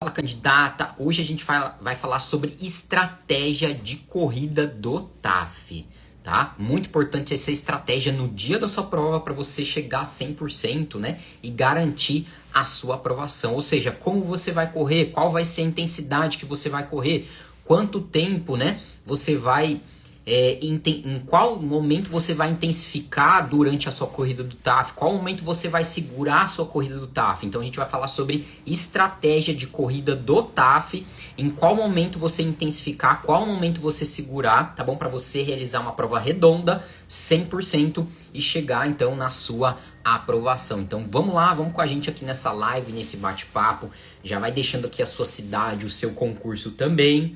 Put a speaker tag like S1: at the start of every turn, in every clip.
S1: Fala, candidata! Hoje a gente vai falar sobre estratégia de corrida do TAF, tá? Muito importante essa estratégia no dia da sua prova para você chegar a 100%, né? E garantir a sua aprovação. Ou seja, como você vai correr, qual vai ser a intensidade que você vai correr, quanto tempo, né? Você vai... em qual momento você vai intensificar durante a sua corrida do TAF, qual momento você vai segurar a sua corrida do TAF. Então a gente vai falar sobre estratégia de corrida do TAF, em qual momento você intensificar, qual momento você segurar, tá bom? Para você realizar uma prova redonda, 100% e chegar então na sua aprovação. Então vamos lá, vamos com a gente aqui nessa live, nesse bate-papo. Já vai deixando aqui a sua cidade, o seu concurso também,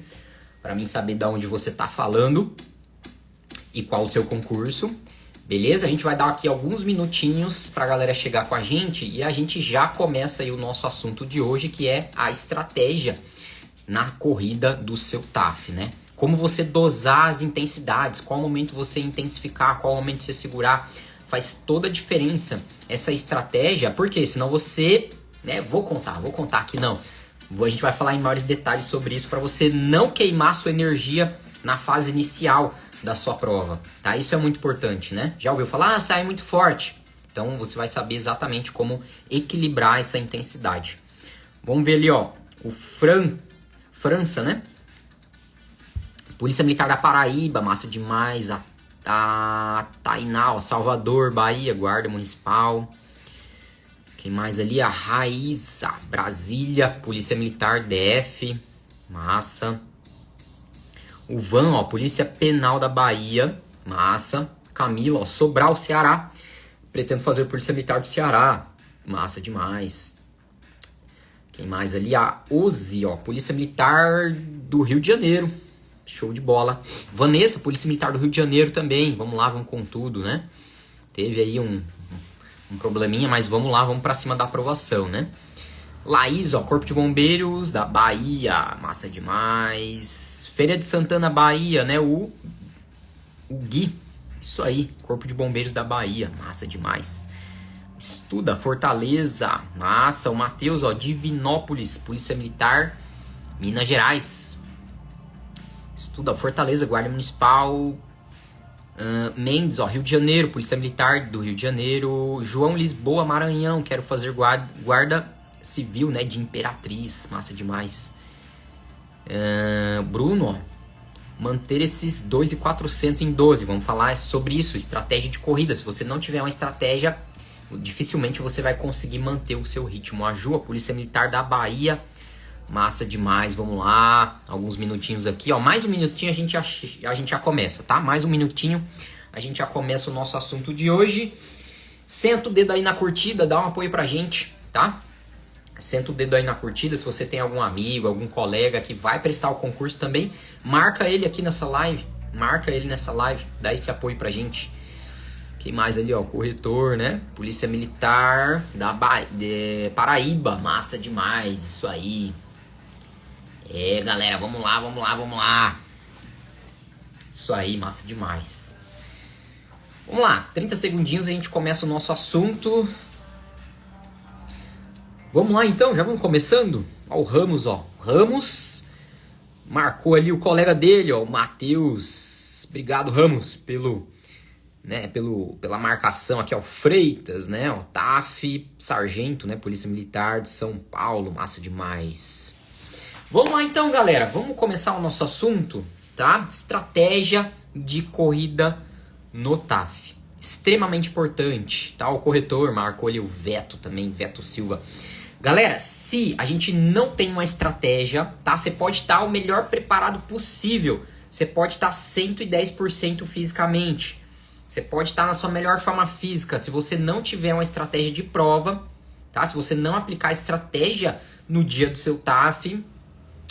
S1: para mim saber de onde você tá falando e qual o seu concurso, beleza? A gente vai dar aqui alguns minutinhos pra galera chegar com a gente e a gente já começa aí o nosso assunto de hoje, que é a estratégia na corrida do seu TAF, né? Como você dosar as intensidades, qual momento você intensificar, qual momento você segurar, faz toda a diferença essa estratégia, porque senão você, né, vou contar aqui não. A gente vai falar em maiores detalhes sobre isso para você não queimar sua energia na fase inicial da sua prova, tá? Isso é muito importante, né? Já ouviu falar? Sai muito forte. Então você vai saber exatamente como equilibrar essa intensidade. Vamos ver ali, ó, o França, né? Polícia Militar da Paraíba, massa demais. A Tainá, ó, Salvador, Bahia, Guarda Municipal. Quem mais ali? A Raíza, Brasília, Polícia Militar DF, massa. O Van, ó, Polícia Penal da Bahia, massa. Camila, ó, Sobral, Ceará. Pretendo fazer Polícia Militar do Ceará, massa demais. Quem mais ali? A Ozi, ó, Polícia Militar do Rio de Janeiro, show de bola. Vanessa, Polícia Militar do Rio de Janeiro também, vamos lá, vamos com tudo, né? Teve aí um probleminha, mas vamos lá, vamos pra cima da aprovação, né? Laís, ó, Corpo de Bombeiros da Bahia, massa demais. Feira de Santana, Bahia, né? O Gui, isso aí, Corpo de Bombeiros da Bahia, massa demais. Estuda, Fortaleza, massa. O Matheus, ó, Divinópolis, Polícia Militar, Minas Gerais. Estuda, Fortaleza, Guarda Municipal. Mendes, ó, Rio de Janeiro, Polícia Militar do Rio de Janeiro. João, Lisboa, Maranhão, quero fazer guarda civil, né, de Imperatriz, massa demais. Bruno, ó, manter esses 2.400 em 12, vamos falar sobre isso, estratégia de corrida. Se você não tiver uma estratégia, dificilmente você vai conseguir manter o seu ritmo. A Ju, a Polícia Militar da Bahia, massa demais, vamos lá, alguns minutinhos aqui, ó, mais um minutinho a gente já começa, tá? Mais um minutinho, a gente já começa o nosso assunto de hoje. Senta o dedo aí na curtida, dá um apoio pra gente, tá? Senta o dedo aí na curtida, se você tem algum amigo, algum colega que vai prestar o concurso também, marca ele aqui nessa live, dá esse apoio pra gente. Quem mais ali, ó, corretor, né? Polícia Militar da Paraíba, massa demais, isso aí. Galera, vamos lá. Isso aí, massa demais. Vamos lá, 30 segundinhos e a gente começa o nosso assunto. Vamos lá então, já vamos começando. Ó, o Ramos, ó. Ramos marcou ali o colega dele, ó, o Matheus. Obrigado, Ramos, pela marcação aqui, ó. Freitas, né? Ó, TAF, Sargento, né? Polícia Militar de São Paulo, massa demais. Vamos lá então, galera. Vamos começar o nosso assunto, tá? Estratégia de corrida no TAF. Extremamente importante, tá? O corretor marcou ali o Veto também, Veto Silva. Galera, se a gente não tem uma estratégia, tá? Você pode estar o melhor preparado possível. Você pode estar 110% fisicamente. Você pode estar na sua melhor forma física. Se você não tiver uma estratégia de prova, tá? Se você não aplicar estratégia no dia do seu TAF,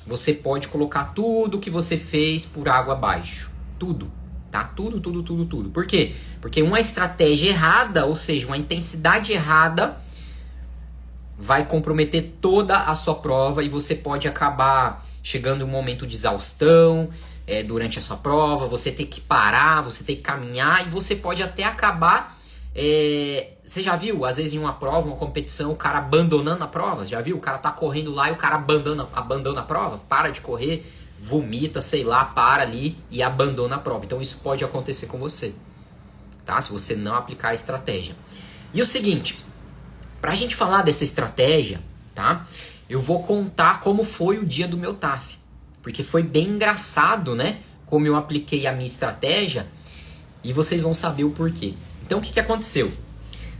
S1: você pode colocar tudo que você fez por água abaixo. Tudo, tá? Tudo. Por quê? Porque uma estratégia errada, ou seja, uma intensidade errada, vai comprometer toda a sua prova e você pode acabar chegando em um momento de exaustão durante a sua prova, você tem que parar, você tem que caminhar e você pode até acabar Você já viu, às vezes em uma prova, uma competição, o cara abandonando a prova? Já viu? O cara tá correndo lá e o cara abandona a prova, para de correr, vomita, sei lá, para ali e abandona a prova. Então isso pode acontecer com você, tá? Se você não aplicar a estratégia. E o seguinte, pra gente falar dessa estratégia, tá? Eu vou contar como foi o dia do meu TAF. Porque foi bem engraçado, né? Como eu apliquei a minha estratégia e vocês vão saber o porquê. Então, o que aconteceu?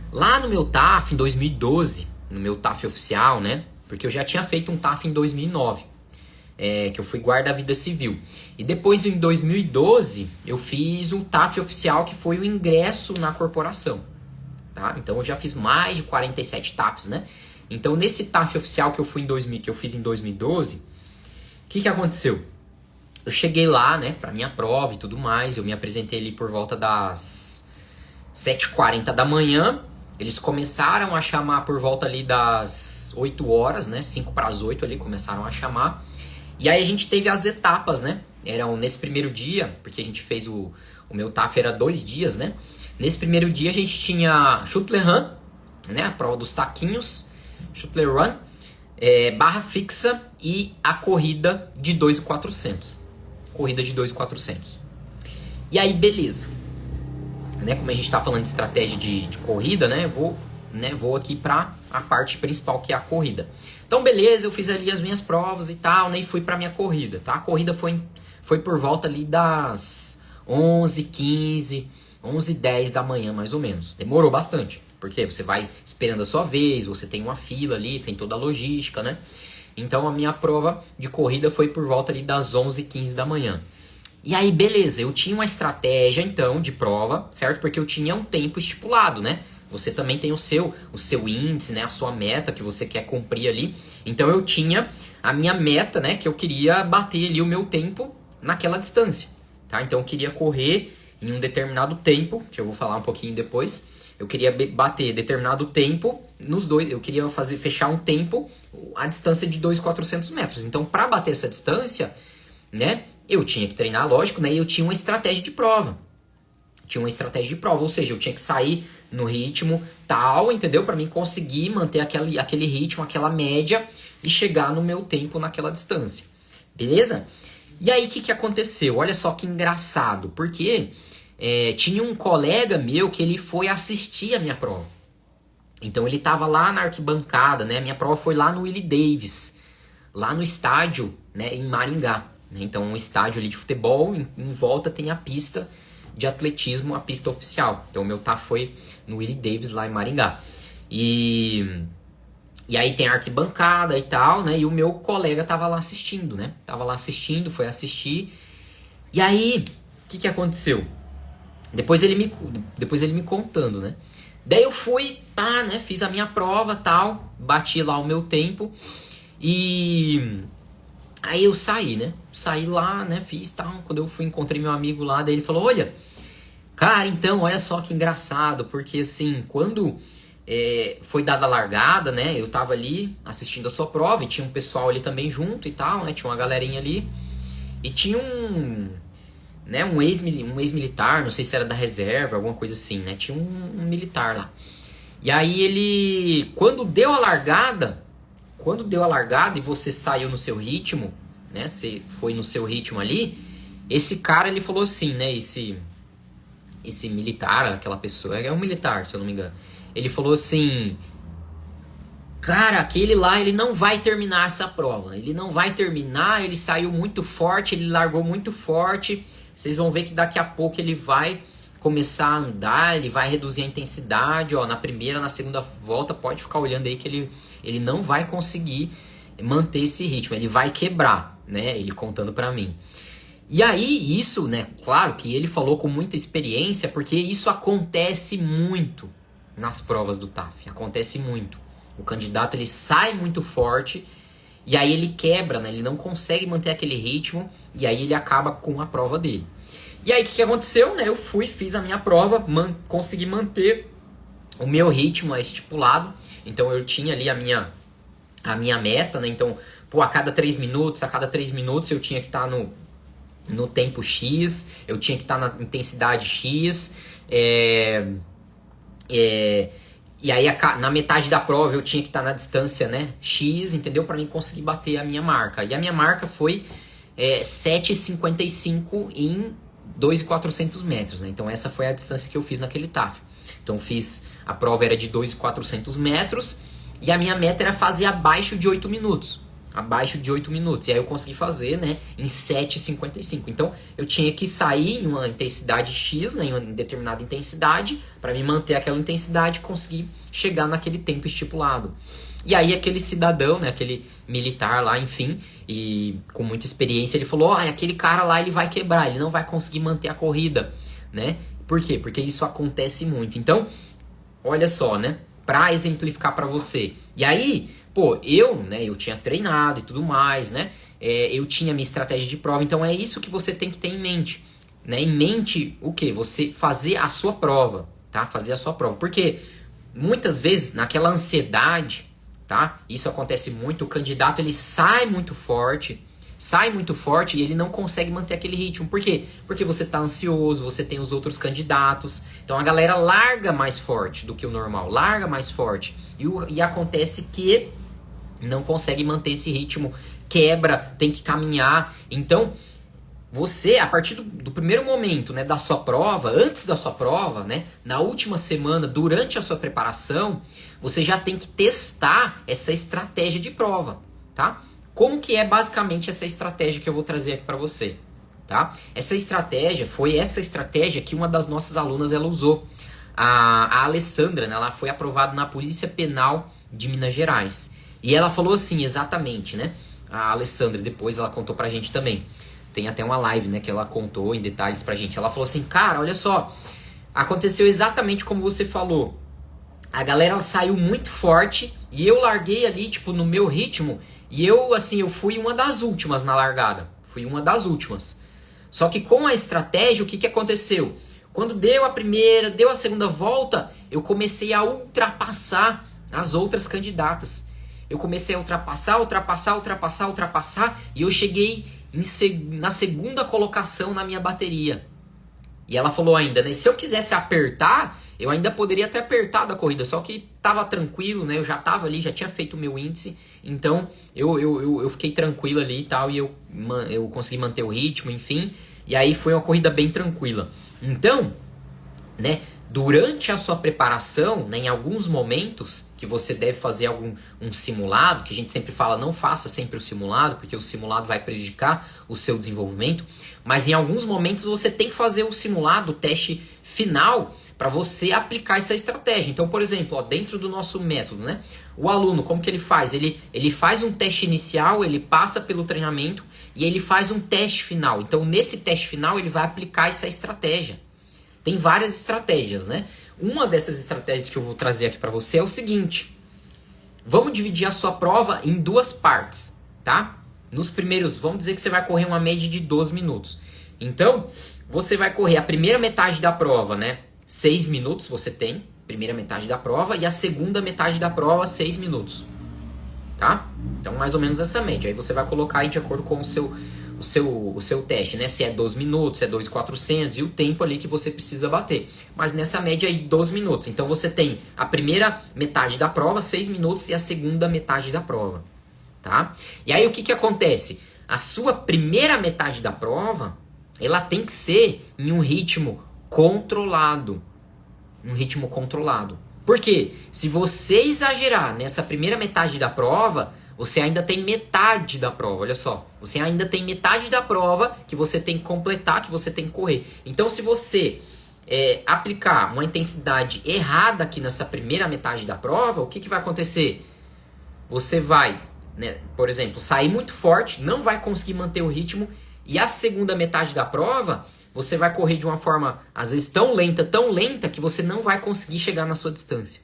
S1: Lá no meu TAF, em 2012, no meu TAF oficial, né? Porque eu já tinha feito um TAF em 2009, que eu fui guarda-vida civil. E depois, em 2012, eu fiz um TAF oficial, que foi o ingresso na corporação. Tá? Então, eu já fiz mais de 47 TAFs, né? Então, nesse TAF oficial que eu fiz em 2012, o que aconteceu? Eu cheguei lá, né, pra minha prova e tudo mais, eu me apresentei ali por volta das 7h40 da manhã, eles começaram a chamar por volta ali das 8 horas, né, 5 para as 8 ali, começaram a chamar, e aí a gente teve as etapas, né, eram nesse primeiro dia, porque a gente fez o meu TAF era 2 dias, né, nesse primeiro dia a gente tinha Shuttle Run, né, a prova dos taquinhos, Shuttle Run, barra fixa e a corrida de 2.400. Corrida de 2.400. E aí, beleza. Né, como a gente está falando de estratégia de corrida, né, vou aqui para a parte principal, que é a corrida. Então, beleza, eu fiz ali as minhas provas e tal, né, e fui para minha corrida, tá? A corrida foi por volta ali das 11h15, 11h10 da manhã, mais ou menos. Demorou bastante, porque você vai esperando a sua vez, você tem uma fila ali, tem toda a logística, né? Então, a minha prova de corrida foi por volta ali das 11h15 da manhã. E aí, beleza, eu tinha uma estratégia, então, de prova, certo? Porque eu tinha um tempo estipulado, né? Você também tem o seu índice, né? A sua meta que você quer cumprir ali. Então, eu tinha a minha meta, né? Que eu queria bater ali o meu tempo naquela distância, tá? Então, eu queria correr em um determinado tempo, que eu vou falar um pouquinho depois. Eu queria bater determinado tempo nos dois. Eu queria fechar um tempo a distância de 2.400 metros. Então, para bater essa distância, né? Eu tinha que treinar, lógico, né? E eu tinha uma estratégia de prova. Ou seja, eu tinha que sair no ritmo tal, entendeu? Para mim conseguir manter aquele ritmo, aquela média e chegar no meu tempo naquela distância. Beleza? E aí, o que aconteceu? Olha só que engraçado, porque tinha um colega meu que ele foi assistir a minha prova. Então, ele estava lá na arquibancada, né? Minha prova foi lá no Willie Davis, lá no estádio, né? Em Maringá. Então, um estádio ali de futebol, em volta tem a pista de atletismo, a pista oficial. Então, o meu TAF foi no Willie Davis, lá em Maringá. E aí tem a arquibancada e tal, né? E o meu colega tava lá assistindo, né? Foi assistir. E aí, o que aconteceu? Depois ele me contando, né? Daí eu fui, né? Fiz a minha prova e tal, bati lá o meu tempo e... Aí eu saí, né? Saí lá, né? Fiz tal. Quando eu encontrei meu amigo lá, daí ele falou: olha, cara, então, olha só que engraçado. Porque assim, quando foi dada a largada, né? Eu tava ali assistindo a sua prova e tinha um pessoal ali também junto e tal, né? Tinha uma galerinha ali. E tinha um ex-militar, não sei se era da reserva, alguma coisa assim, né? Tinha um militar lá. E aí ele, quando deu a largada e você saiu no seu ritmo, né? Você foi no seu ritmo ali, esse cara, ele falou assim, né? Esse militar, aquela pessoa, é um militar, se eu não me engano. Ele falou assim: cara, aquele lá, ele não vai terminar essa prova. Ele não vai terminar, ele saiu muito forte, ele largou muito forte. Vocês vão ver que daqui a pouco ele vai começar a andar, ele vai reduzir a intensidade, ó, na primeira, na segunda volta, pode ficar olhando aí que ele não vai conseguir manter esse ritmo, ele vai quebrar, né, ele contando pra mim. E aí, isso, né, claro que ele falou com muita experiência, porque isso acontece muito nas provas do TAF, acontece muito. O candidato, ele sai muito forte, e aí ele quebra, né, ele não consegue manter aquele ritmo, e aí ele acaba com a prova dele. E aí, o que aconteceu, né, eu fiz a minha prova, consegui manter o meu ritmo estipulado, então eu tinha ali a minha meta, né, então, a cada 3 minutos eu tinha que estar no tempo X, eu tinha que estar na intensidade X, E aí na metade da prova eu tinha que estar na distância, né, X, entendeu? Para mim conseguir bater a minha marca. E a minha marca foi 7,55 em 2.400 metros, né? Então essa foi a distância que eu fiz naquele TAF. Então a prova era de 2.400 metros e a minha meta era fazer abaixo de 8 minutos. Abaixo de 8 minutos. E aí eu consegui fazer, né, em 7,55. Então eu tinha que sair em uma intensidade X, né, em uma determinada intensidade, para me manter aquela intensidade e conseguir chegar naquele tempo estipulado. E aí aquele cidadão, né, aquele militar lá, enfim, e com muita experiência, ele falou, aquele cara lá ele vai quebrar, ele não vai conseguir manter a corrida, né? Por quê? Porque isso acontece muito. Então, olha só, né, pra exemplificar pra você. E aí, eu tinha treinado e tudo mais, né? Eu tinha minha estratégia de prova, então é isso que você tem que ter em mente, né? Em mente o quê? Você fazer a sua prova, tá? Fazer a sua prova. Porque muitas vezes, naquela ansiedade, tá? Isso acontece muito, o candidato ele sai muito forte e ele não consegue manter aquele ritmo. Por quê? Porque você tá ansioso, você tem os outros candidatos, então a galera larga mais forte do que o normal, larga mais forte. E acontece que não consegue manter esse ritmo, quebra, tem que caminhar. Então, você, a partir do primeiro momento, né, da sua prova, antes da sua prova, né, na última semana, durante a sua preparação, você já tem que testar essa estratégia de prova, tá? Como que é basicamente essa estratégia que eu vou trazer aqui para você, tá? Essa estratégia foi essa estratégia que uma das nossas alunas ela usou. A Alessandra, né, ela foi aprovada na Polícia Penal de Minas Gerais. E ela falou assim, exatamente, né? A Alessandra, depois ela contou pra gente também. Tem até uma live, né, que ela contou em detalhes pra gente. Ela falou assim, cara, olha só, aconteceu exatamente como você falou. A galera saiu muito forte e eu larguei ali, tipo, no meu ritmo. E eu fui uma das últimas na largada. Fui uma das últimas. Só que com a estratégia, o que aconteceu? Quando deu a primeira, deu a segunda volta, eu comecei a ultrapassar as outras candidatas. Eu comecei a ultrapassar, e eu cheguei na segunda colocação na minha bateria. E ela falou ainda, né, se eu quisesse apertar, eu ainda poderia ter apertado a corrida, só que tava tranquilo, né, eu já tava ali, já tinha feito o meu índice, então eu fiquei tranquilo ali e tal, e eu consegui manter o ritmo, enfim, e aí foi uma corrida bem tranquila. Então, né, durante a sua preparação, né, em alguns momentos que você deve fazer um simulado, que a gente sempre fala, não faça sempre o simulado, porque o simulado vai prejudicar o seu desenvolvimento, mas em alguns momentos você tem que fazer o simulado, o teste final, para você aplicar essa estratégia. Então, por exemplo, dentro do nosso método, né, o aluno, como que ele faz? Ele faz um teste inicial, ele passa pelo treinamento e ele faz um teste final. Então, nesse teste final, ele vai aplicar essa estratégia. Tem várias estratégias, né? Uma dessas estratégias que eu vou trazer aqui para você é o seguinte. Vamos dividir a sua prova em duas partes, tá? Nos primeiros, vamos dizer que você vai correr uma média de 12 minutos. Então, você vai correr a primeira metade da prova, né? 6 minutos você tem, primeira metade da prova, e a segunda metade da prova, 6 minutos. Tá? Então, mais ou menos essa média. Aí você vai colocar aí de acordo com o seu teste, né? Se é 12 minutos, se é 2.400 e o tempo ali que você precisa bater. Mas nessa média aí, 12 minutos. Então você tem a primeira metade da prova, 6 minutos, e a segunda metade da prova. Tá? E aí o que acontece? A sua primeira metade da prova, ela tem que ser em um ritmo controlado. Um ritmo controlado. Por quê? Se você exagerar nessa primeira metade da prova, você ainda tem metade da prova, olha só. Você ainda tem metade da prova que você tem que completar, que você tem que correr. Então, se você aplicar uma intensidade errada aqui nessa primeira metade da prova, o que vai acontecer? Você vai, né, por exemplo, sair muito forte, não vai conseguir manter o ritmo, e a segunda metade da prova, você vai correr de uma forma, às vezes, tão lenta, que você não vai conseguir chegar na sua distância.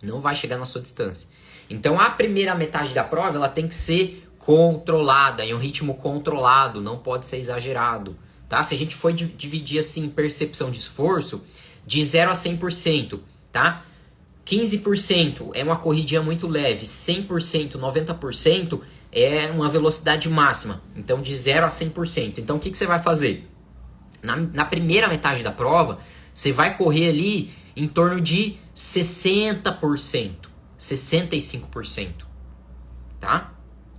S1: Não vai chegar na sua distância. Então, a primeira metade da prova, ela tem que ser controlada, em um ritmo controlado, não pode ser exagerado. Tá? Se a gente for dividir, assim, percepção de esforço, de 0 a 100%, tá? 15% é uma corridinha muito leve, 100%, 90% é uma velocidade máxima. Então, de 0 a 100%. Então, o que você vai fazer? Na primeira metade da prova, você vai correr ali em torno de 60%, 65%, tá?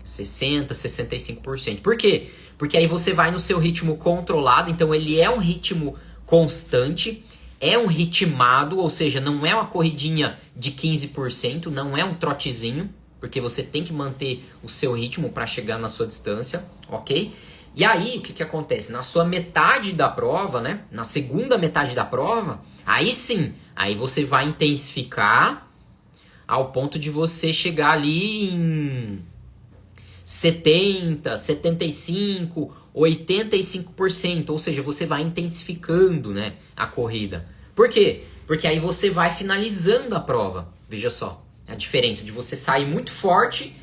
S1: 60, 65%. Por quê? Porque aí você vai no seu ritmo controlado, então ele é um ritmo constante, é um ritmado, ou seja, não é uma corridinha de 15%, não é um trotezinho, porque você tem que manter o seu ritmo para chegar na sua distância, ok? E aí, o que, que acontece? Na sua metade da prova, né? Na segunda metade da prova, aí sim, aí você vai intensificar ao ponto de você chegar ali em 70, 75, 85%, ou seja, você vai intensificando, né, a corrida. Por quê? Porque aí você vai finalizando a prova. Veja só, a diferença de você sair muito forte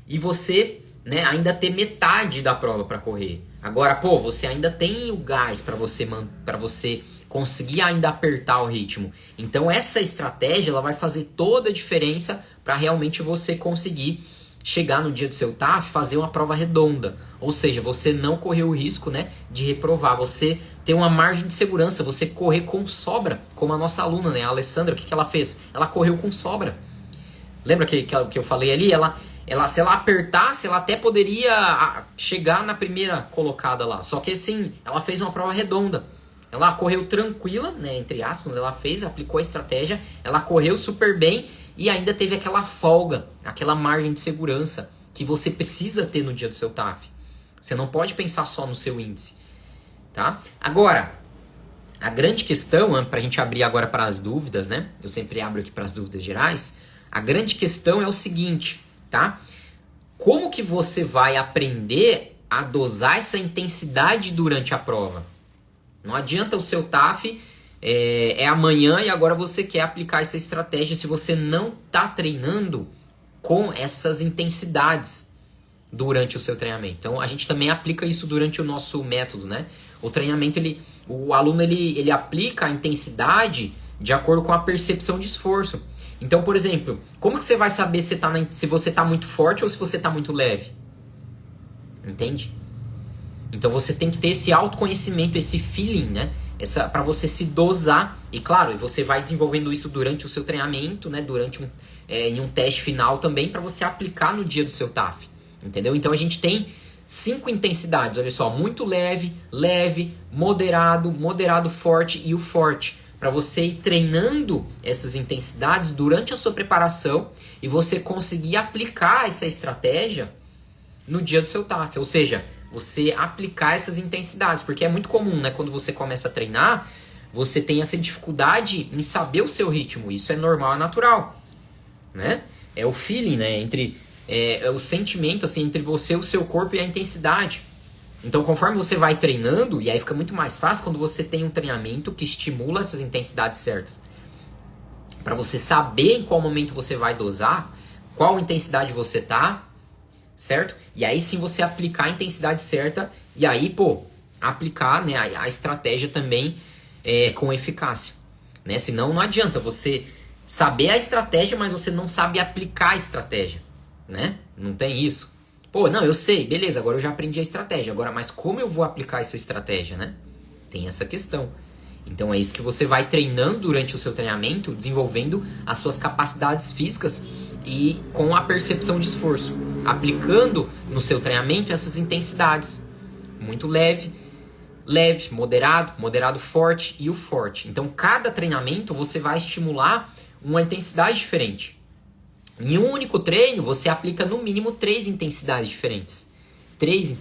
S1: e você, né, ainda ter metade da prova para correr. Agora, pô, você ainda tem o gás para você conseguir ainda apertar o ritmo. Então essa estratégia ela vai fazer toda a diferença para realmente você conseguir chegar no dia do seu TAF, fazer uma prova redonda. Ou seja, você não correr o risco, né, de reprovar. Você ter uma margem de segurança, você correr com sobra, como a nossa aluna, né, a Alessandra, o que ela fez? Ela correu com sobra. Lembra que eu falei ali? Se ela apertasse, ela até poderia chegar na primeira colocada lá. Só que assim, ela fez uma prova redonda. Ela correu tranquila, né, entre aspas, aplicou a estratégia, ela correu super bem e ainda teve aquela folga, aquela margem de segurança que você precisa ter no dia do seu TAF. Você não pode pensar só no seu índice, tá? Agora, a grande questão, para a gente abrir agora para as dúvidas, né? Eu sempre abro aqui para as dúvidas gerais. A grande questão é o seguinte, tá? Como que você vai aprender a dosar essa intensidade durante a prova? Não adianta o seu TAF é amanhã e agora você quer aplicar essa estratégia se você não está treinando com essas intensidades durante o seu treinamento. Então a gente também aplica isso durante o nosso método, né? O treinamento, o aluno ele aplica a intensidade de acordo com a percepção de esforço. Então, por exemplo, como que você vai saber se você está muito forte ou se você está muito leve? Entende? Então você tem que ter esse autoconhecimento, esse feeling, né? Para você se dosar. E claro, você vai desenvolvendo isso durante o seu treinamento, né? Em um teste final também, para você aplicar no dia do seu TAF. Entendeu? Então a gente tem 5 intensidades. Olha só, muito leve, leve, moderado, moderado forte e o forte. Para você ir treinando essas intensidades durante a sua preparação e você conseguir aplicar essa estratégia no dia do seu TAF. Ou seja, você aplicar essas intensidades, porque é muito comum, né? Quando você começa a treinar, você tem essa dificuldade em saber o seu ritmo. Isso é normal, é natural, né? É o feeling, né? É o sentimento assim, entre você, o seu corpo e a intensidade. Então, conforme você vai treinando, e aí fica muito mais fácil quando você tem um treinamento que estimula essas intensidades certas. Para você saber em qual momento você vai dosar, qual intensidade você tá, certo? E aí sim você aplicar a intensidade certa e aí, aplicar, né, a estratégia também com eficácia, né? Senão não adianta você saber a estratégia, mas você não sabe aplicar a estratégia, né? Não tem isso. Não, eu sei, beleza, agora eu já aprendi a estratégia, agora, mas como eu vou aplicar essa estratégia, né? Tem essa questão. Então é isso que você vai treinando durante o seu treinamento, desenvolvendo as suas capacidades físicas e com a percepção de esforço, aplicando no seu treinamento essas intensidades. Muito leve, leve, moderado, moderado forte e o forte. Então cada treinamento você vai estimular uma intensidade diferente. Em um único treino você aplica no mínimo 3 intensidades diferentes. 3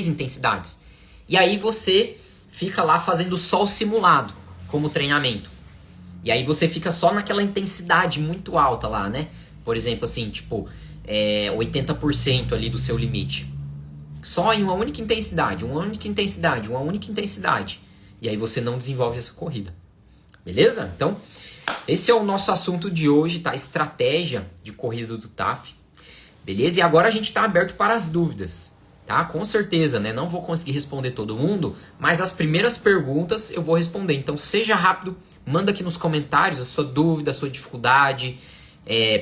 S1: intensidades. E aí você fica lá fazendo só o simulado como treinamento. E aí você fica só naquela intensidade muito alta lá, né? Por exemplo, assim, 80% ali do seu limite. Só em uma única intensidade, uma única intensidade, uma única intensidade. E aí você não desenvolve essa corrida. Beleza? Então, esse é o nosso assunto de hoje, tá? Estratégia de corrida do TAF. Beleza? E agora a gente está aberto para as dúvidas, tá? Com certeza, né? Não vou conseguir responder todo mundo, mas as primeiras perguntas eu vou responder. Então, seja rápido, manda aqui nos comentários a sua dúvida, a sua dificuldade.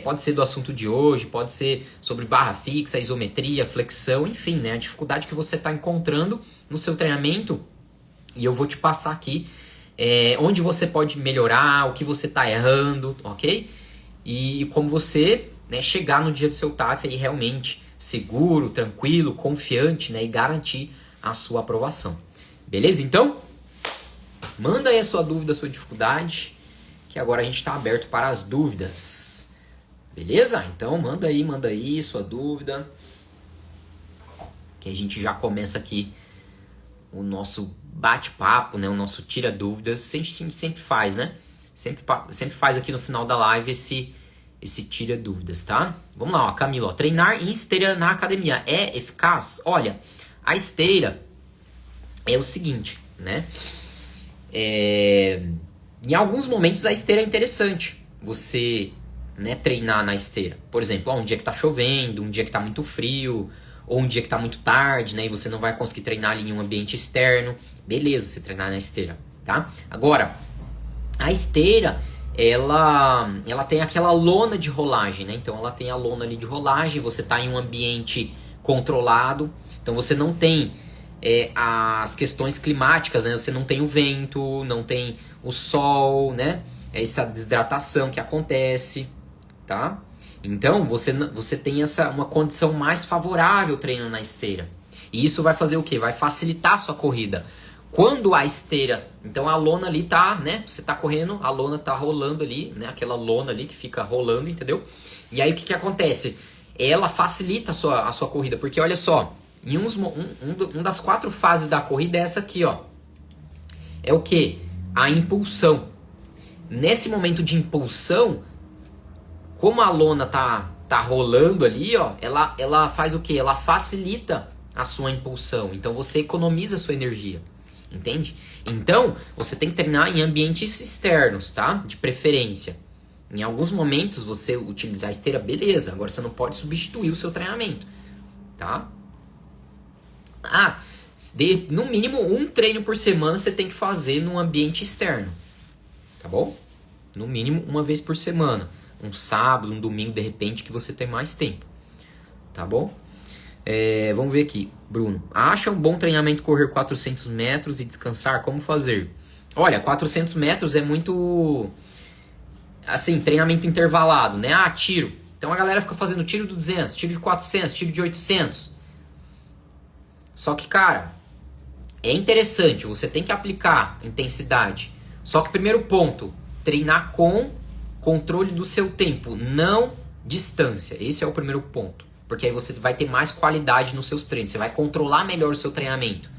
S1: Pode ser do assunto de hoje, pode ser sobre barra fixa, isometria, flexão, enfim, né? A dificuldade que você está encontrando no seu treinamento. E eu vou te passar aqui onde você pode melhorar, o que você está errando, ok? E como você, né, chegar no dia do seu TAF aí realmente seguro, tranquilo, confiante, né, e garantir a sua aprovação. Beleza? Então, manda aí a sua dúvida, a sua dificuldade, que agora a gente está aberto para as dúvidas. Beleza? Então manda aí sua dúvida, que a gente já começa aqui o nosso bate-papo, né? O nosso tira-dúvidas. A gente sempre faz, né? Sempre faz aqui no final da live esse tira-dúvidas, tá? Vamos lá, ó, Camila. Ó, treinar em esteira na academia é eficaz? Olha, a esteira é o seguinte, né? Em alguns momentos a esteira é interessante. Você, né, treinar na esteira. Por exemplo, um dia que tá chovendo, um dia que tá muito frio, ou um dia que tá muito tarde, né, e você não vai conseguir treinar ali em um ambiente externo. Beleza, você treinar na esteira, tá? Agora, a esteira, ela tem aquela lona de rolagem, né? Então ela tem a lona ali de rolagem, você tá em um ambiente controlado, então você não tem as questões climáticas, né? Você não tem o vento, não tem o sol, né? Essa desidratação que acontece, tá? Então você tem uma condição mais favorável treinando na esteira. E isso vai fazer o quê? Vai facilitar a sua corrida. Quando a esteira, então a lona ali tá, né? Você tá correndo, a lona tá rolando ali, né? Aquela lona ali que fica rolando, entendeu? E aí o que acontece? Ela facilita a sua corrida, porque olha só, em uma das 4 fases da corrida é essa aqui, ó. É o quê? A impulsão. Nesse momento de impulsão, como a lona tá rolando ali, ó, ela faz o quê? Ela facilita a sua impulsão. Então você economiza a sua energia. Entende? Então, você tem que treinar em ambientes externos, tá? De preferência. Em alguns momentos, você utilizar a esteira, beleza. Agora, você não pode substituir o seu treinamento, tá? No mínimo, um treino por semana você tem que fazer num ambiente externo, tá bom? No mínimo, uma vez por semana. Um sábado, um domingo, de repente, que você tem mais tempo, tá bom? Vamos ver aqui, Bruno. Acha um bom treinamento correr 400 metros e descansar? Como fazer? Olha, 400 metros é muito, assim, treinamento intervalado, né? Tiro. Então a galera fica fazendo tiro de 200, tiro de 400, tiro de 800. Só que, cara, é interessante, você tem que aplicar intensidade. Só que primeiro ponto, treinar com controle do seu tempo, não distância. Esse é o primeiro ponto. Porque aí você vai ter mais qualidade nos seus treinos. Você vai controlar melhor o seu treinamento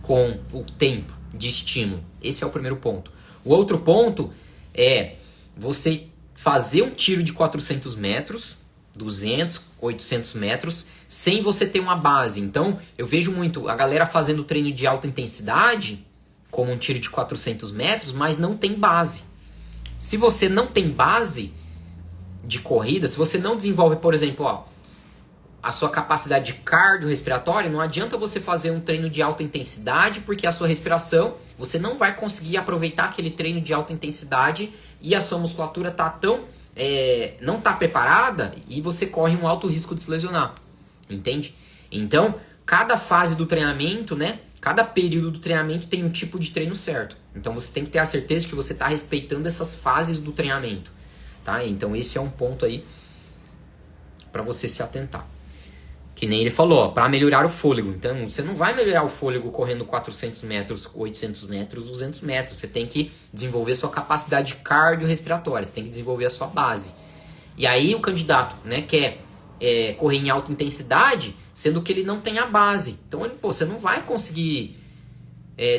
S1: com o tempo de estímulo. Esse é o primeiro ponto. O outro ponto é você fazer um tiro de 400 metros, 200, 800 metros, sem você ter uma base. Então, eu vejo muito a galera fazendo treino de alta intensidade, como um tiro de 400 metros, mas não tem base. Se você não tem base de corrida, se você não desenvolve, por exemplo, a sua capacidade cardiorrespiratória, não adianta você fazer um treino de alta intensidade, porque a sua respiração, você não vai conseguir aproveitar aquele treino de alta intensidade e a sua musculatura não tá preparada e você corre um alto risco de se lesionar, entende? Então, cada fase do treinamento, né? Cada período do treinamento tem um tipo de treino certo. Então você tem que ter a certeza de que você está respeitando essas fases do treinamento, tá? Então esse é um ponto aí para você se atentar. Que nem ele falou, para melhorar o fôlego. Então, você não vai melhorar o fôlego correndo 400 metros, 800 metros, 200 metros. Você tem que desenvolver sua capacidade cardiorrespiratória. Você tem que desenvolver a sua base. E aí o candidato, né, quer correr em alta intensidade, sendo que ele não tem a base. Então, você não vai conseguir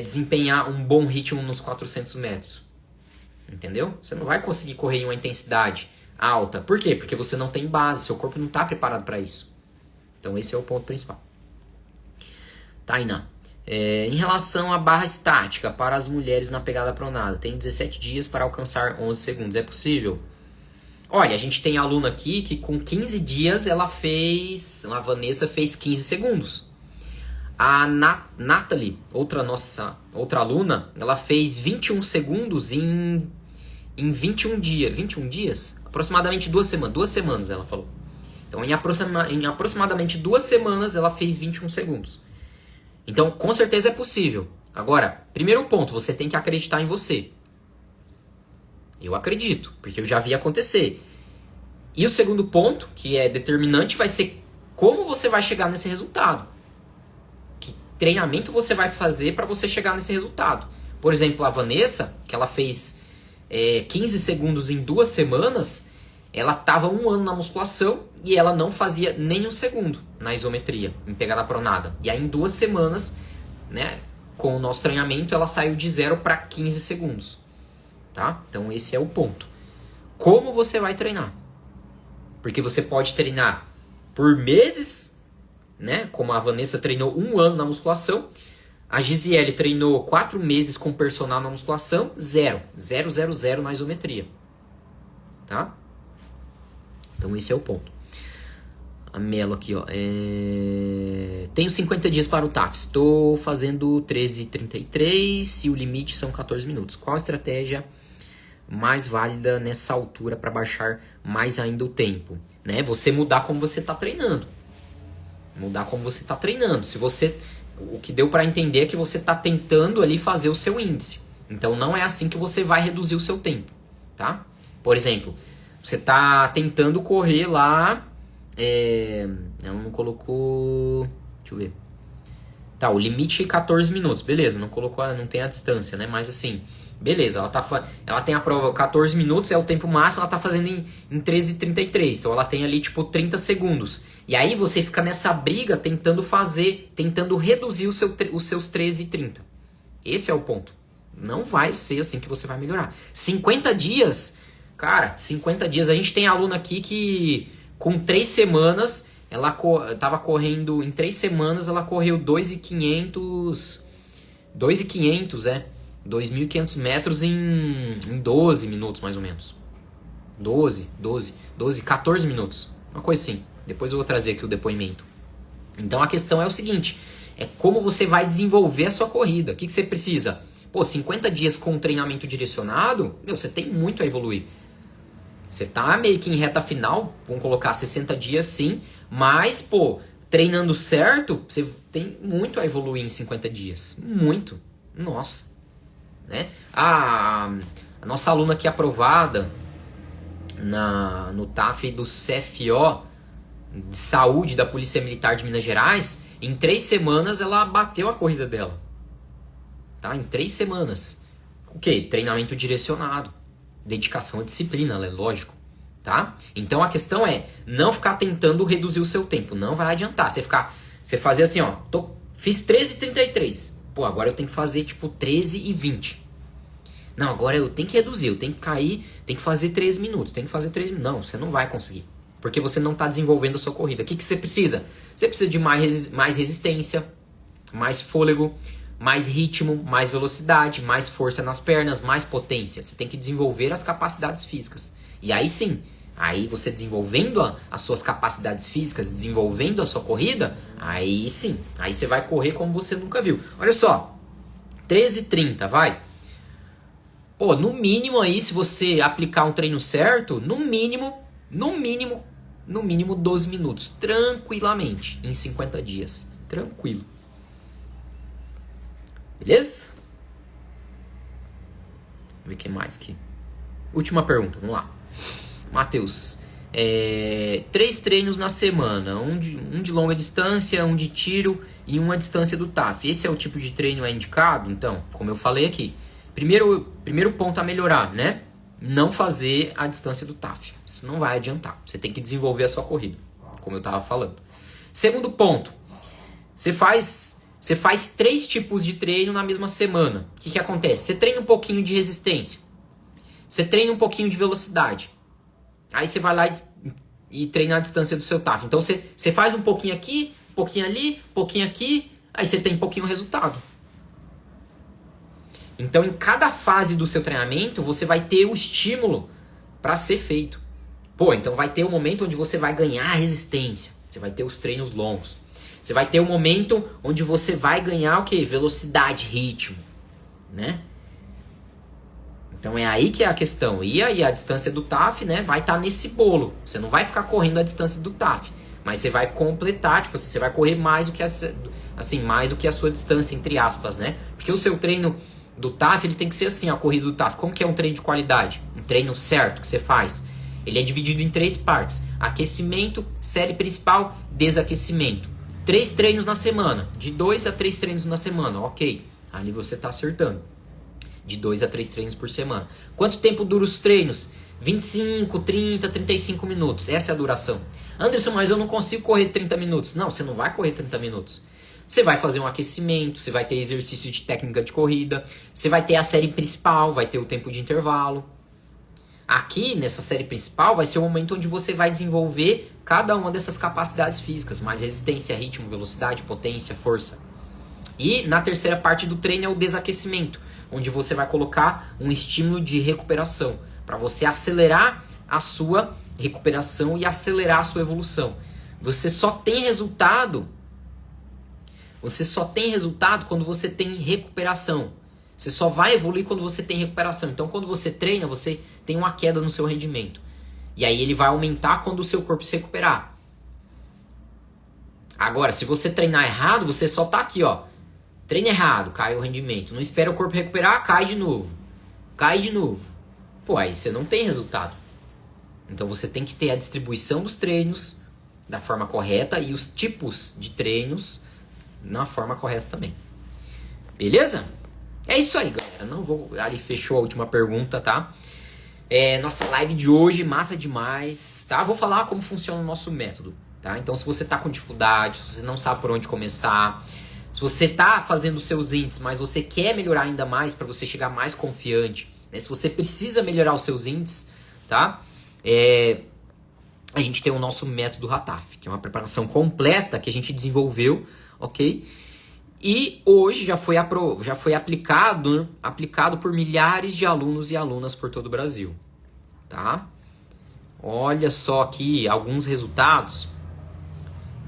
S1: desempenhar um bom ritmo nos 400 metros. Entendeu? Você não vai conseguir correr em uma intensidade alta. Por quê? Porque você não tem base. Seu corpo não está preparado para isso. Então esse é o ponto principal. Tainá. Em relação à barra estática para as mulheres na pegada pronada, tenho 17 dias para alcançar 11 segundos. É possível? Olha, a gente tem aluna aqui que com 15 dias a Vanessa fez 15 segundos. A Nathalie, outra aluna, ela fez 21 segundos em 21 dias. 21 dias? Aproximadamente 2 semanas. 2 semanas ela falou. Então, em aproximadamente 2 semanas, ela fez 21 segundos. Então, com certeza é possível. Agora, primeiro ponto, você tem que acreditar em você. Eu acredito, porque eu já vi acontecer. E o segundo ponto, que é determinante, vai ser como você vai chegar nesse resultado. Que treinamento você vai fazer para você chegar nesse resultado. Por exemplo, a Vanessa, que ela fez 15 segundos em 2 semanas, ela estava 1 ano na musculação e ela não fazia nem 1 segundo na isometria, em pegada pronada. E aí em 2 semanas, né, com o nosso treinamento, ela saiu de 0 para 15 segundos. Tá? Então esse é o ponto. Como você vai treinar? Porque você pode treinar por meses, né? Como a Vanessa treinou 1 ano na musculação. A Gisele treinou 4 meses com personal na musculação. 0 na isometria. Tá? Então esse é o ponto. A Melo aqui, ó. Tenho 50 dias para o TAF. Estou fazendo 13h33 e o limite são 14 minutos. Qual a estratégia mais válida nessa altura para baixar mais ainda o tempo? Né? Você mudar como você está treinando. Mudar como você está treinando. Se você, o que deu para entender é que você está tentando ali fazer o seu índice. Então não é assim que você vai reduzir o seu tempo. Tá? Por exemplo, você está tentando correr lá. Ela não colocou. Deixa eu ver. Tá, o limite é 14 minutos. Beleza, não colocou, não tem a distância, né? Mas assim, beleza, ela tem a prova 14 minutos, é o tempo máximo, ela tá fazendo em 13h33. Então ela tem ali tipo 30 segundos. E aí você fica nessa briga tentando reduzir os seus 13h30. Esse é o ponto. Não vai ser assim que você vai melhorar. 50 dias, cara, 50 dias. A gente tem aluno aqui que com 3 semanas, ela tava correndo, em 3 semanas ela correu 2.500, 2.500 metros em 12 minutos mais ou menos. 14 minutos, uma coisa assim. Depois eu vou trazer aqui o depoimento. Então a questão é o seguinte, é como você vai desenvolver a sua corrida. O que você precisa? 50 dias com um treinamento direcionado, você tem muito a evoluir. Você tá meio que em reta final, vamos colocar 60 dias sim, mas, treinando certo, você tem muito a evoluir em 50 dias. Muito. Nossa. Né? A nossa aluna aqui aprovada no TAF do CFO de Saúde da Polícia Militar de Minas Gerais, em 3 semanas ela bateu a corrida dela. Tá? Em 3 semanas. O quê? Treinamento direcionado. Dedicação à disciplina, é lógico. Tá? Então a questão é não ficar tentando reduzir o seu tempo. Não vai adiantar. Você fazer assim, ó. Fiz 13h33. Agora eu tenho que fazer tipo 13h20. Não, agora eu tenho que reduzir. Eu tenho que cair, tenho que fazer 3 minutos. Tenho que fazer 3 minutos. Não, você não vai conseguir. Porque você não está desenvolvendo a sua corrida. O que você precisa? Você precisa de mais resistência, mais fôlego, mais ritmo, mais velocidade, mais força nas pernas, mais potência. Você tem que desenvolver as capacidades físicas. E aí sim, aí você desenvolvendo as suas capacidades físicas, desenvolvendo a sua corrida, aí sim, aí você vai correr como você nunca viu. Olha só, 13h30, vai. No mínimo aí, se você aplicar um treino certo, no mínimo 12 minutos, tranquilamente, em 50 dias. Tranquilo. Beleza? Vamos ver o que mais aqui. Última pergunta, vamos lá. Matheus, 3 treinos na semana, um de longa distância, um de tiro e uma distância do TAF. Esse é o tipo de treino indicado? Então, como eu falei aqui, primeiro ponto a melhorar, né? Não fazer a distância do TAF. Isso não vai adiantar. Você tem que desenvolver a sua corrida, como eu estava falando. Segundo ponto, você faz 3 tipos de treino na mesma semana. O que acontece? Você treina um pouquinho de resistência. Você treina um pouquinho de velocidade. Aí você vai lá e treina a distância do seu TAF. Então você faz um pouquinho aqui, um pouquinho ali, um pouquinho aqui. Aí você tem um pouquinho o resultado. Então em cada fase do seu treinamento você vai ter o estímulo para ser feito. Então vai ter o momento onde você vai ganhar resistência. Você vai ter os treinos longos. Você vai ter o momento onde você vai ganhar o quê? Velocidade, ritmo. Né? Então é aí que é a questão. E aí a distância do TAF, né, vai estar nesse bolo. Você não vai ficar correndo a distância do TAF. mas você vai completar, tipo assim, você vai correr mais do que mais do que a sua distância, entre aspas, né? Porque o seu treino do TAF, ele tem que ser assim, a corrida do TAF. Como que é um treino de qualidade? Um treino certo que você faz? Ele é dividido em 3 partes. Aquecimento, série principal, desaquecimento. 3 treinos na semana. De 2 a 3 treinos na semana, ok. Ali você está acertando. De 2 a 3 treinos por semana. Quanto tempo dura os treinos? 25, 30, 35 minutos. Essa é a duração. Anderson, mas eu não consigo correr 30 minutos. Não, você não vai correr 30 minutos. Você vai fazer um aquecimento, você vai ter exercício de técnica de corrida, você vai ter a série principal, vai ter o tempo de intervalo. Aqui, nessa série principal, vai ser o momento onde você vai desenvolver cada uma dessas capacidades físicas, mais resistência, ritmo, velocidade, potência, força. E na terceira parte do treino é o desaquecimento, onde você vai colocar um estímulo de recuperação, para você acelerar a sua recuperação e acelerar a sua evolução. Você só tem resultado quando você tem recuperação. Você só vai evoluir quando você tem recuperação. Então, quando você treina, você tem uma queda no seu rendimento. E aí ele vai aumentar quando o seu corpo se recuperar. Agora, se você treinar errado, você só tá aqui, ó. Treina errado, cai o rendimento. Não espera o corpo recuperar, cai de novo. Cai de novo. Pô, aí você não tem resultado. Então você tem que ter a distribuição dos treinos da forma correta e os tipos de treinos na forma correta também. Beleza? É isso aí, galera. Não vou... Ali fechou a última pergunta, tá? Nossa live de hoje, massa demais, tá? Vou falar como funciona o nosso método, tá? Então, se você tá com dificuldade, se você não sabe por onde começar, se você tá fazendo os seus índices, mas você quer melhorar ainda mais para você chegar mais confiante, né? Se você precisa melhorar os seus índices, tá? A gente tem o nosso método RATAF, que é uma preparação completa que a gente desenvolveu, ok? E hoje já foi aplicado por milhares de alunos e alunas por todo o Brasil, tá? Olha só aqui alguns resultados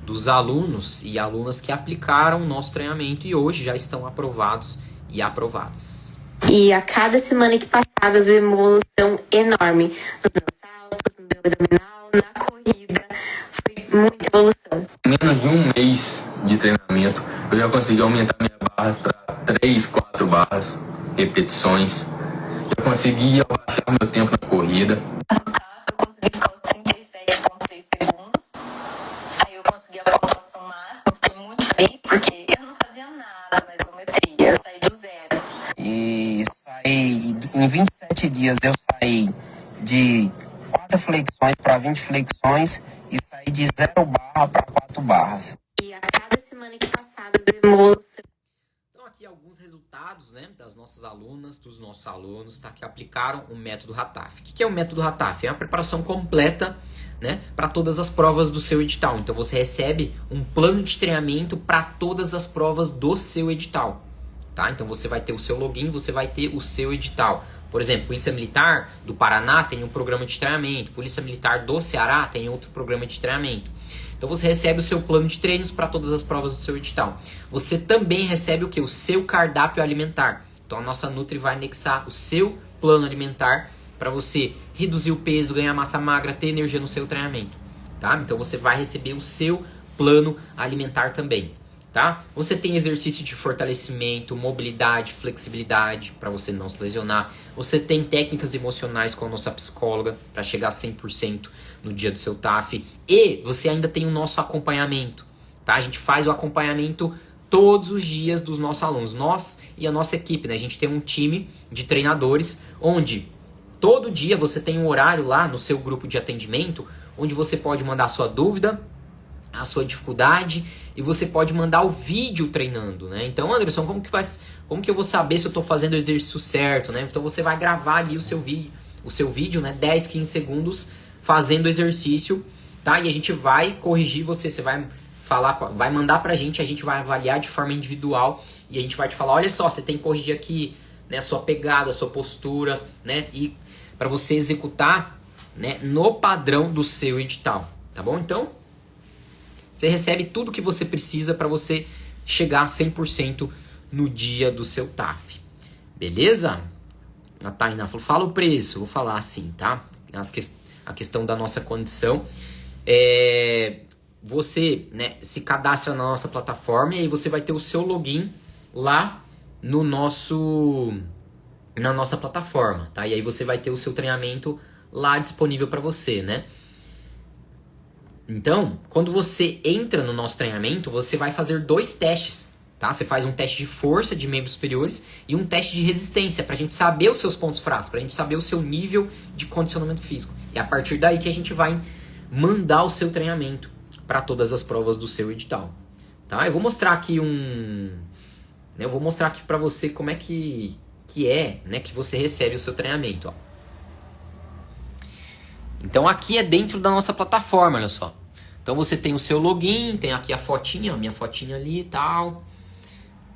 S1: dos alunos e alunas que aplicaram o nosso treinamento e hoje já estão aprovados e aprovadas.
S2: E a cada semana que passava eu vi uma evolução enorme nos meus saltos, no meu abdominal, na corrida. Foi muita evolução.
S3: Em menos de um mês de treinamento, eu já consegui aumentar minhas barras para 3, 4 barras, repetições. Eu consegui abaixar meu tempo na corrida.
S2: Eu consegui ficar aos 37,6 segundos. Aí eu consegui a pontuação máxima. Fiquei muito feliz porque eu não fazia nada na isometria. Eu saí do zero.
S4: E em 27 dias eu saí de 4 flexões para 20 flexões e saí de 0 barra para 4 barras.
S2: E a cada semana que passava eu vi uma evolução.
S1: Então aqui alguns resultados, né, das nossas alunas, dos nossos alunos, tá, que aplicaram o método RATAF. O que é o método RATAF? É uma preparação completa, né, para todas as provas do seu edital. Então você recebe um plano de treinamento para todas as provas do seu edital. Tá? Então você vai ter o seu login, você vai ter o seu edital. Por exemplo, Polícia Militar do Paraná tem um programa de treinamento. Polícia Militar do Ceará tem outro programa de treinamento. Então você recebe o seu plano de treinos para todas as provas do seu edital. Você também recebe o que? O seu cardápio alimentar. Então a nossa Nutri vai anexar o seu plano alimentar para você reduzir o peso, ganhar massa magra, ter energia no seu treinamento. Tá? Então você vai receber o seu plano alimentar também. Tá? Você tem exercício de fortalecimento, mobilidade, flexibilidade para você não se lesionar. Você tem técnicas emocionais com a nossa psicóloga para chegar a 100% no dia do seu TAF. E você ainda tem o nosso acompanhamento. Tá? A gente faz o acompanhamento todos os dias dos nossos alunos. Nós e a nossa equipe, né? A gente tem um time de treinadores onde todo dia você tem um horário lá no seu grupo de atendimento onde você pode mandar a sua dúvida, a sua dificuldade, e você pode mandar o vídeo treinando, né? Então, Anderson, como que eu vou saber se eu estou fazendo o exercício certo, né? Então você vai gravar ali o seu vídeo, né? 10, 15 segundos fazendo o exercício, tá? E a gente vai corrigir você vai vai mandar pra gente, a gente vai avaliar de forma individual e a gente vai te falar, olha só, você tem que corrigir aqui, né, a sua pegada, a sua postura, né? E para você executar, né, no padrão do seu edital, tá bom? Então, você recebe tudo o que você precisa para você chegar a 100% no dia do seu TAF. Beleza? A Tainá falou, fala o preço. Vou falar assim, tá? A questão da nossa condição. você, né, se cadastra na nossa plataforma e aí você vai ter o seu login lá no na nossa plataforma, tá? E aí você vai ter o seu treinamento lá disponível para você, né? Então, quando você entra no nosso treinamento, você vai fazer 2 testes, tá? Você faz um teste de força de membros superiores e um teste de resistência, pra gente saber os seus pontos fracos, pra gente saber o seu nível de condicionamento físico. E é a partir daí que a gente vai mandar o seu treinamento para todas as provas do seu edital, tá? Eu vou mostrar aqui eu vou mostrar aqui para você como é que é, né, que você recebe o seu treinamento, ó. Então aqui é dentro da nossa plataforma, olha só. Então você tem o seu login, tem aqui a fotinha, ó, minha fotinha ali e tal.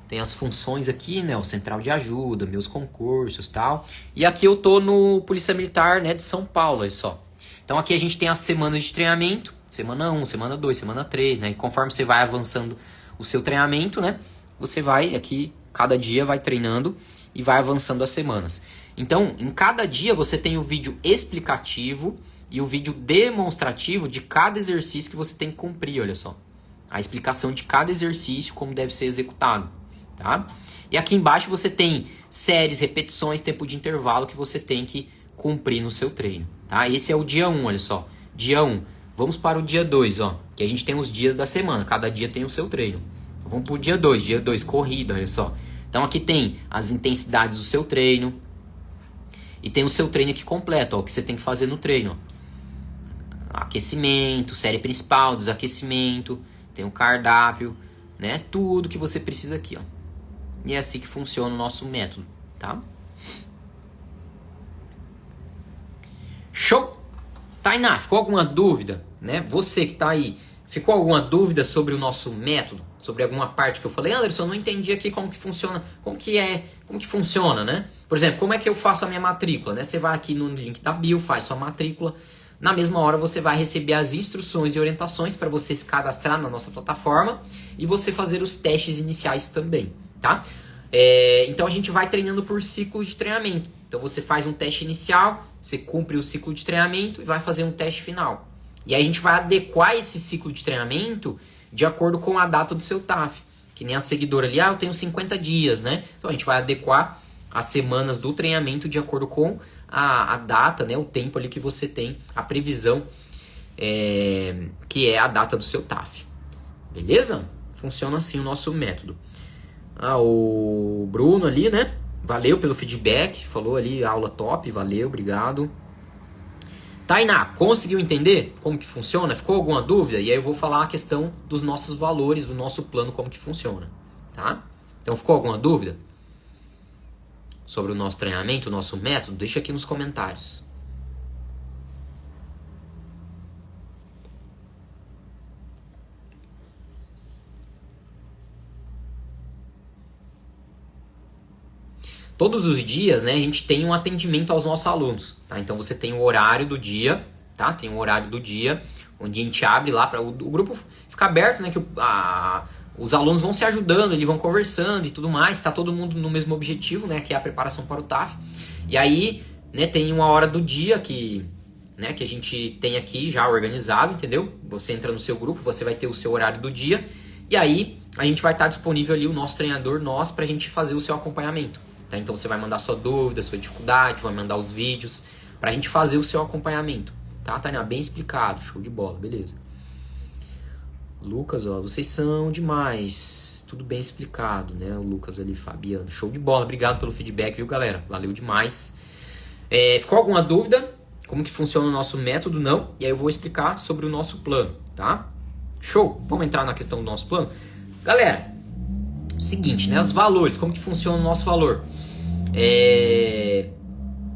S1: Tem as funções aqui, né, o central de ajuda, meus concursos e tal. E aqui eu tô no Polícia Militar, né, de São Paulo, olha só. Então aqui a gente tem as semanas de treinamento, semana 1, semana 2, semana 3, né? E conforme você vai avançando o seu treinamento, né, você vai aqui, cada dia vai treinando e vai avançando as semanas. Então, em cada dia você tem o vídeo explicativo e o vídeo demonstrativo de cada exercício que você tem que cumprir, olha só. A explicação de cada exercício, como deve ser executado, tá? E aqui embaixo você tem séries, repetições, tempo de intervalo que você tem que cumprir no seu treino, tá? Esse é o dia 1, olha só. Dia 1. Vamos para o dia 2, ó. Que a gente tem os dias da semana, cada dia tem o seu treino. Então, vamos para o dia 2. Dia 2, corrida, olha só. Então aqui tem as intensidades do seu treino. E tem o seu treino aqui completo, ó, o que você tem que fazer no treino, ó. Aquecimento, série principal, desaquecimento, tem o cardápio, né? Tudo que você precisa aqui, ó. E é assim que funciona o nosso método, tá? Show! Tainá, ficou alguma dúvida, né? Você que tá aí, ficou alguma dúvida sobre o nosso método? Sobre alguma parte que eu falei? Anderson, eu não entendi aqui como que funciona, como que funciona, né? Por exemplo, como é que eu faço a minha matrícula, né? Você vai aqui no link da bio, faz sua matrícula. Na mesma hora você vai receber as instruções e orientações para você se cadastrar na nossa plataforma e você fazer os testes iniciais também, tá? Então a gente vai treinando por ciclo de treinamento. Então você faz um teste inicial, você cumpre o ciclo de treinamento e vai fazer um teste final. E aí a gente vai adequar esse ciclo de treinamento de acordo com a data do seu TAF. Que nem a seguidora ali, eu tenho 50 dias, né? Então a gente vai adequar as semanas do treinamento de acordo com a data, né? O tempo ali que você tem, a previsão, que é a data do seu TAF. Beleza? Funciona assim o nosso método. O Bruno ali, né? Valeu pelo feedback, falou ali, aula top, valeu, obrigado. Tainá, conseguiu entender como que funciona? Ficou alguma dúvida? E aí eu vou falar a questão dos nossos valores, do nosso plano, como que funciona, tá? Então ficou alguma dúvida sobre o nosso treinamento, o nosso método? Deixa aqui nos comentários. Todos os dias, né, a gente tem um atendimento aos nossos alunos, tá? Então você tem o horário do dia, tá? Tem o horário do dia, onde a gente abre lá para o grupo ficar aberto, né? Que os alunos vão se ajudando, eles vão conversando e tudo mais. Tá todo mundo no mesmo objetivo, né? Que é a preparação para o TAF. E aí, né, tem uma hora do dia que a gente tem aqui já organizado, entendeu? Você entra no seu grupo, você vai ter o seu horário do dia. E aí, a gente vai estar disponível ali, o nosso treinador, pra gente fazer o seu acompanhamento. Tá? Então você vai mandar sua dúvida, sua dificuldade, vai mandar os vídeos pra gente fazer o seu acompanhamento. Tá, Tânia? Bem explicado, show de bola, beleza. Lucas, ó, vocês são demais, tudo bem explicado, né? O Lucas ali, Fabiano, show de bola, obrigado pelo feedback, viu, galera? Valeu demais. Ficou alguma dúvida? Como que funciona o nosso método? Não? E aí eu vou explicar sobre o nosso plano, tá? Show? Vamos entrar na questão do nosso plano? Galera, seguinte, né? Os valores, como que funciona o nosso valor?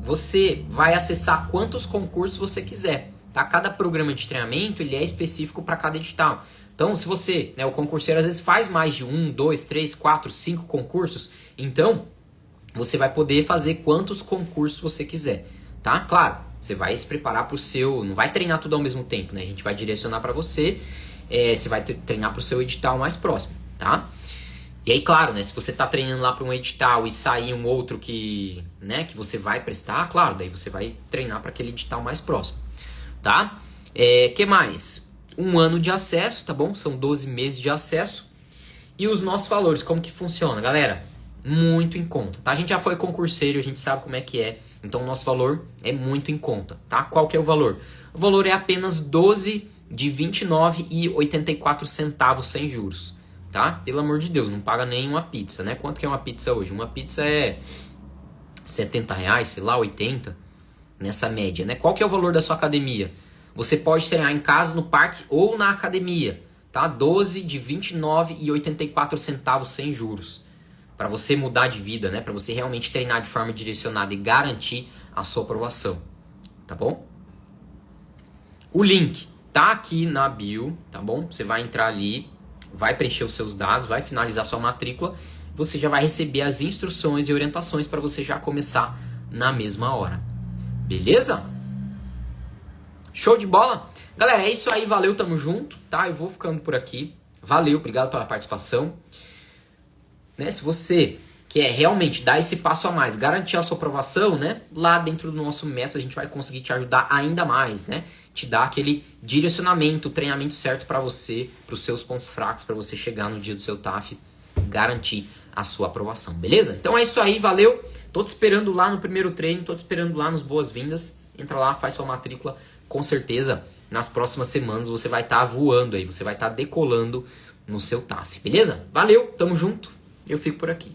S1: Você vai acessar quantos concursos você quiser, tá? Cada programa de treinamento, ele é específico para cada edital. Então, se você, né, o concurseiro às vezes faz mais de 1, 2, 3, 4, 5 concursos, então você vai poder fazer quantos concursos você quiser, tá? Claro, você vai se preparar para o seu, não vai treinar tudo ao mesmo tempo, né? A gente vai direcionar para você, você vai treinar para o seu edital mais próximo, tá? E aí, claro, né, se você está treinando lá para um edital e sair um outro que você vai prestar, claro, daí você vai treinar para aquele edital mais próximo, tá? Que mais? um ano de acesso, tá bom? São 12 meses de acesso. E os nossos valores, como que funciona, galera? Muito em conta, tá? A gente já foi concurseiro, a gente sabe como é que é. Então o nosso valor é muito em conta, tá? Qual que é o valor? O valor é apenas 12 de 29,84 sem juros, tá? Pelo amor de Deus, não paga nem uma pizza, né? Quanto que é uma pizza hoje? Uma pizza é R$70, sei lá, 80, nessa média, né? Qual que é o valor da sua academia? Você pode treinar em casa, no parque ou na academia, tá? 12 de 29,84 sem juros. Para você mudar de vida, né? Para você realmente treinar de forma direcionada e garantir a sua aprovação, tá bom? O link tá aqui na bio, tá bom? Você vai entrar ali, vai preencher os seus dados, vai finalizar sua matrícula, você já vai receber as instruções e orientações para você já começar na mesma hora. Beleza? Show de bola? Galera, é isso aí, valeu, tamo junto, tá? Eu vou ficando por aqui. Valeu, obrigado pela participação. Né? Se você quer realmente dar esse passo a mais, garantir a sua aprovação, né? Lá dentro do nosso método a gente vai conseguir te ajudar ainda mais, né? Te dar aquele direcionamento, o treinamento certo para você, para os seus pontos fracos, para você chegar no dia do seu TAF, garantir a sua aprovação, beleza? Então é isso aí, valeu. Tô te esperando lá no primeiro treino, tô te esperando lá nos boas-vindas. Entra lá, faz sua matrícula, com certeza nas próximas semanas você vai estar voando aí, você vai estar decolando no seu TAF, beleza? Valeu, tamo junto. Eu fico por aqui.